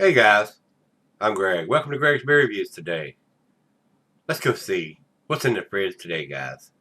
Hey guys, I'm Greg. Welcome to Gregsbeerreviews today. Let's go see what's in the fridge today, guys.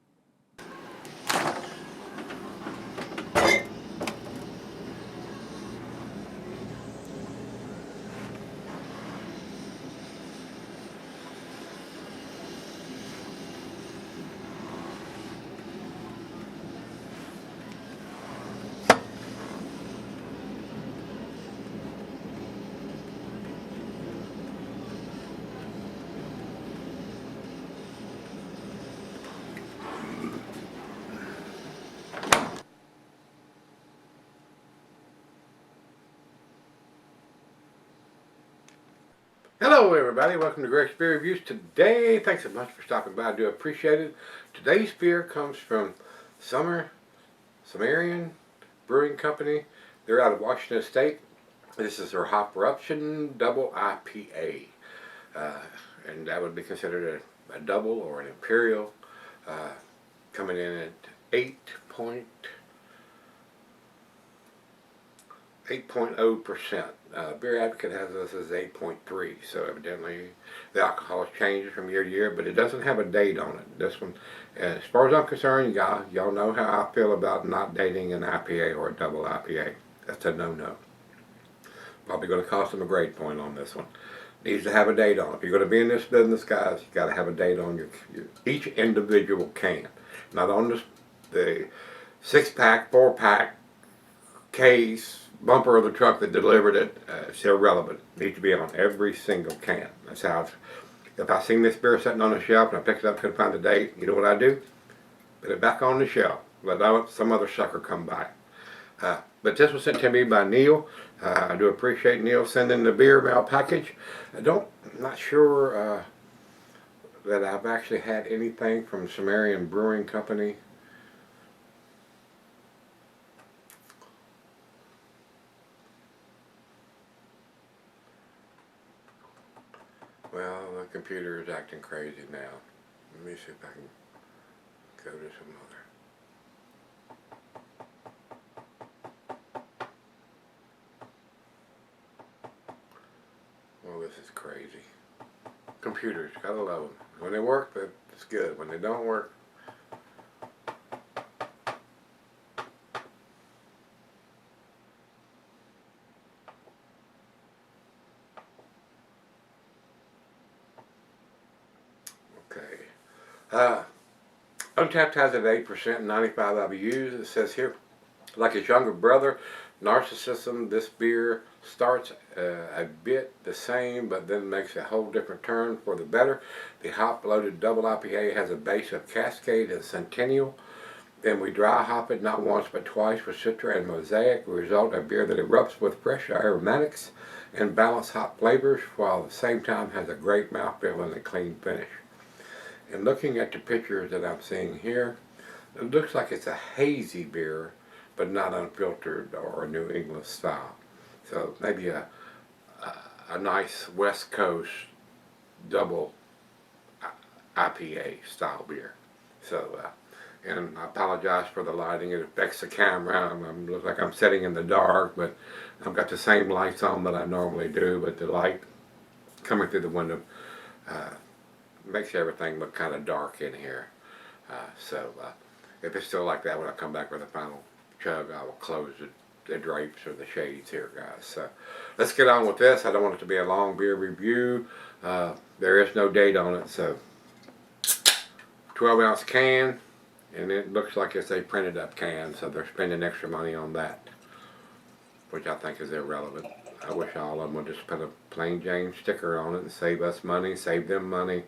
Hello everybody, welcome to Gregsbeerreviews today. Thanks so much for stopping by, I do appreciate it. Today's beer comes from Sumerian Brewing Company. They're out of Washington State. This is their Hopruption Double IPA. And that would be considered a double or an imperial, coming in at 8.0%. Beer Advocate has this as 8.3, so evidently the alcohol changes from year to year, but it doesn't have a date on it. This one, as far as I'm concerned, y'all know how I feel about not dating an IPA or a double IPA. That's a no-no. Probably going to cost them a grade point on this one. Needs to have a date on it. If you're going to be in this business, guys, you got to have a date on your each individual can. Not on the 6-pack, 4-pack case, bumper of the truck that delivered it. It's irrelevant. It needs to be on every single can. That's how if I seen this beer sitting on the shelf and I picked it up, couldn't find the date, you know what I do? Put it back on the shelf. Let some other sucker come by. But this was sent to me by Neil. I do appreciate Neil sending the beer mail package. I'm not sure that I've actually had anything from Sumerian Brewing Company. Well, the computer is acting crazy now. Let me see if I can go to some other. Well, this is crazy. Computers, gotta love them. When they work, it's good. When they don't work, okay. Untapped has it 8% and 95 IBUs. It says here, like its younger brother, Narcissism, this beer starts a bit the same, but then makes a whole different turn for the better. The hop-loaded double IPA has a base of Cascade and Centennial. Then we dry hop it not once but twice with Citra and Mosaic. We result in a beer that erupts with fresh aromatics and balanced hop flavors, while at the same time has a great mouthfeel and a clean finish. And looking at the pictures that I'm seeing here, it looks like it's a hazy beer, but not unfiltered or a New England style. So maybe a nice West Coast double IPA style beer. So, and I apologize for the lighting. It affects the camera. I look like I'm sitting in the dark, but I've got the same lights on that I normally do, but the light coming through the window makes everything look kind of dark in here. So if it's still like that when I come back with the final chug, I will close the drapes or the shades here, guys. So let's get on with this. I don't want it to be a long beer review. There is no date on it, so 12-ounce can, and it looks like it's a printed up can, so they're spending extra money on that, which I think is irrelevant. I wish all of them would just put a plain Jane sticker on it and save us money, save them money.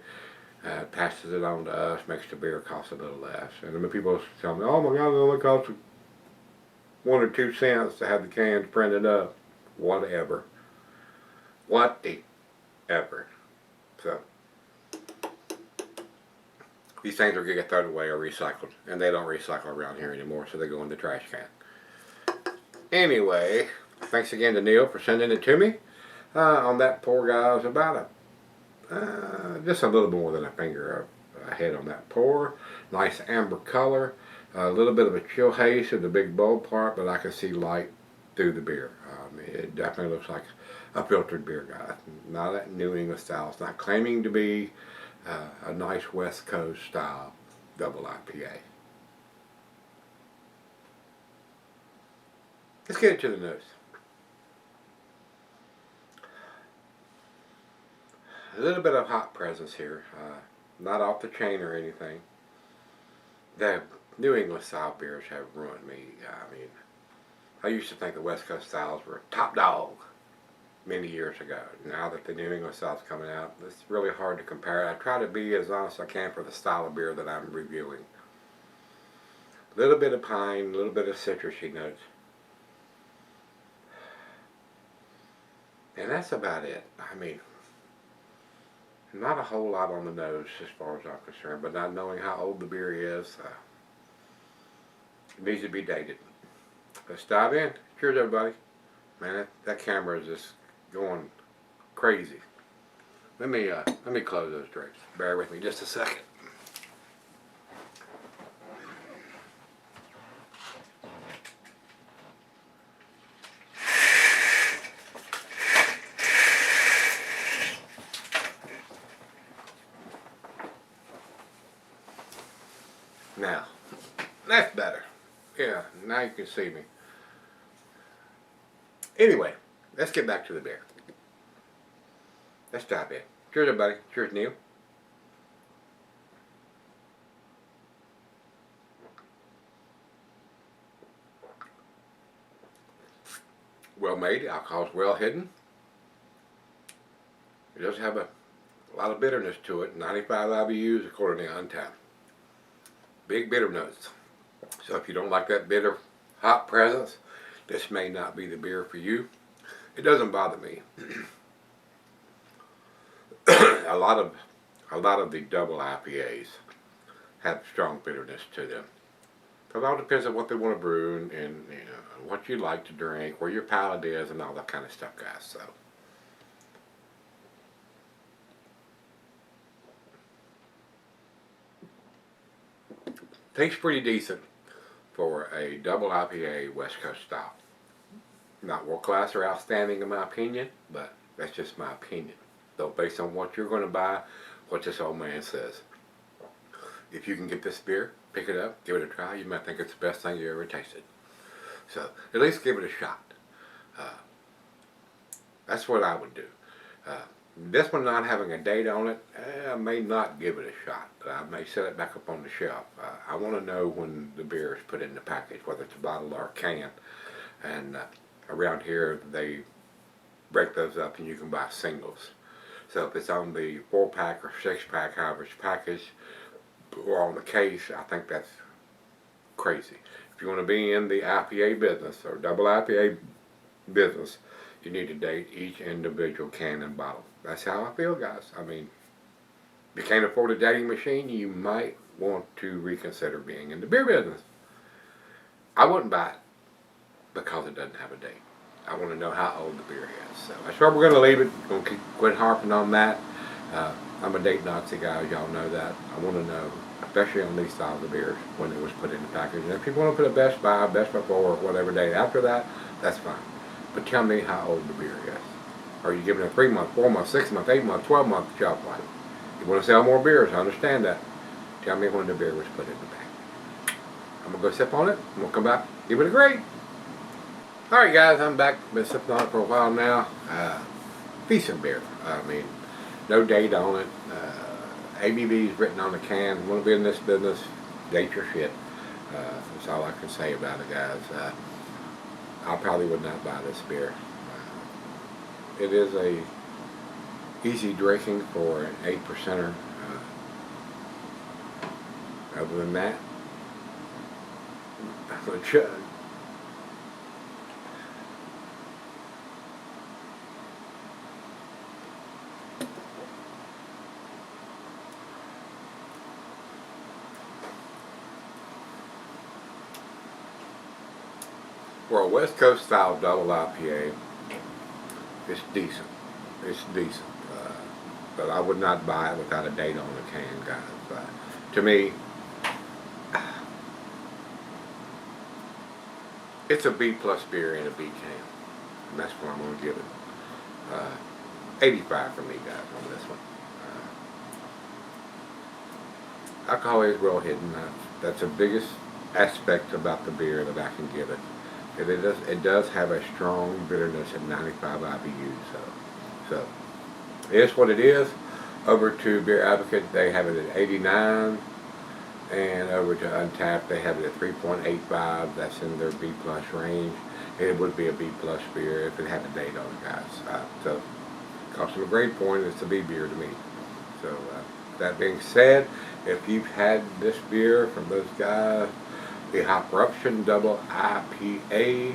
Passes it on to us, makes the beer cost a little less. And then people tell me, oh my God, it only costs 1 or 2 cents to have the cans printed up. Whatever. Whatever. So, these things are going to get thrown away or recycled. And they don't recycle around here anymore, so they go in the trash can. Anyway, thanks again to Neil for sending it to me. On that pour, guys, about just a little more than a finger ahead on that pour. Nice amber color. A little bit of a chill haze in the big bold part, but I can see light through the beer. It definitely looks like a filtered beer, guys. Not that New England style. It's not claiming to be a nice West Coast style double IPA. Let's get into the nose. A little bit of hot presence here. Not off the chain or anything. The New England style beers have ruined me. I mean, I used to think the West Coast styles were top dog many years ago. Now that the New England style's coming out, it's really hard to compare. I try to be as honest as I can for the style of beer that I'm reviewing. A little bit of pine, a little bit of citrusy notes. And that's about it. I mean, not a whole lot on the nose as far as I'm concerned, but not knowing how old the beer is, it needs to be dated. Let's dive in. Cheers, everybody. Man, that camera is just going crazy. Let me close those drapes. Bear with me just a second. Now, that's better. Yeah, now you can see me. Anyway, let's get back to the beer. Let's dive in. Cheers, everybody. Cheers, Neil. Well made. Alcohol's well hidden. It does have a lot of bitterness to it. 95 IBUs according to Untapped. Big bitter notes. So if you don't like that bitter hop presence, this may not be the beer for you. It doesn't bother me. a lot of the double IPAs have strong bitterness to them. So it all depends on what they want to brew and you know, what you like to drink, where your palate is, and all that kind of stuff, guys. So. Tastes pretty decent for a double IPA West Coast style. Not world class or outstanding in my opinion, but that's just my opinion. So based on what you're going to buy, what this old man says. If you can get this beer, pick it up, give it a try. You might think it's the best thing you ever tasted. So at least give it a shot. That's what I would do. This one not having a date on it, I may not give it a shot. I may set it back up on the shelf. I want to know when the beer is put in the package, whether it's a bottle or a can. And around here, they break those up and you can buy singles. So if it's on the 4-pack or 6-pack, however it's packaged, or on the case, I think that's crazy. If you want to be in the IPA business or double IPA business, you need to date each individual can and bottle. That's how I feel, guys. I mean, if you can't afford a dating machine, you might want to reconsider being in the beer business. I wouldn't buy it because it doesn't have a date. I want to know how old the beer is. So that's where we're going to leave it. Going to quit harping on that. I'm a date Nazi guy, y'all know that. I want to know, especially on these styles of beers, when it was put in the package. And if people want to put a best by, best before, or whatever date after that, that's fine. But tell me how old the beer is. Are you giving it a 3-month, 4-month, 6-month, 8-month, 12-month shelf life? You want to sell more beers, I understand that. Tell me when the beer was put in the bag. I'm going to go sip on it. I'm going to come back, give it a grade. Alright guys, I'm back. Been sipping on it for a while now. Decent beer. I mean, no date on it. ABV's written on the can. You want to be in this business, date your shit. That's all I can say about it, guys. I probably would not buy this beer. It is a easy drinking for an 8%er. Other than that, I'm a chug. For a West Coast style double IPA, it's decent. It's decent. But I would not buy it without a date on the can, guys. To me, it's a B+ beer in a B can. And that's what I'm going to give it. 85 for me, guys, on this one. Alcohol is well hidden. That's the biggest aspect about the beer that I can give it. It does have a strong bitterness at 95 IBUs. So it is what it is. Over to Beer Advocate, they have it at 89, and over to Untapped, they have it at 3.85. That's in their B plus range. It would be a B plus beer if it had a date on it, guys. So customer grade point, it's a B beer to me. So that being said, if you've had this beer from those guys, the Hopruption Double IPA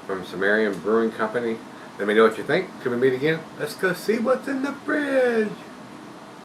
from Sumerian Brewing Company, let me know what you think. Till we meet again, let's go see what's in the fridge.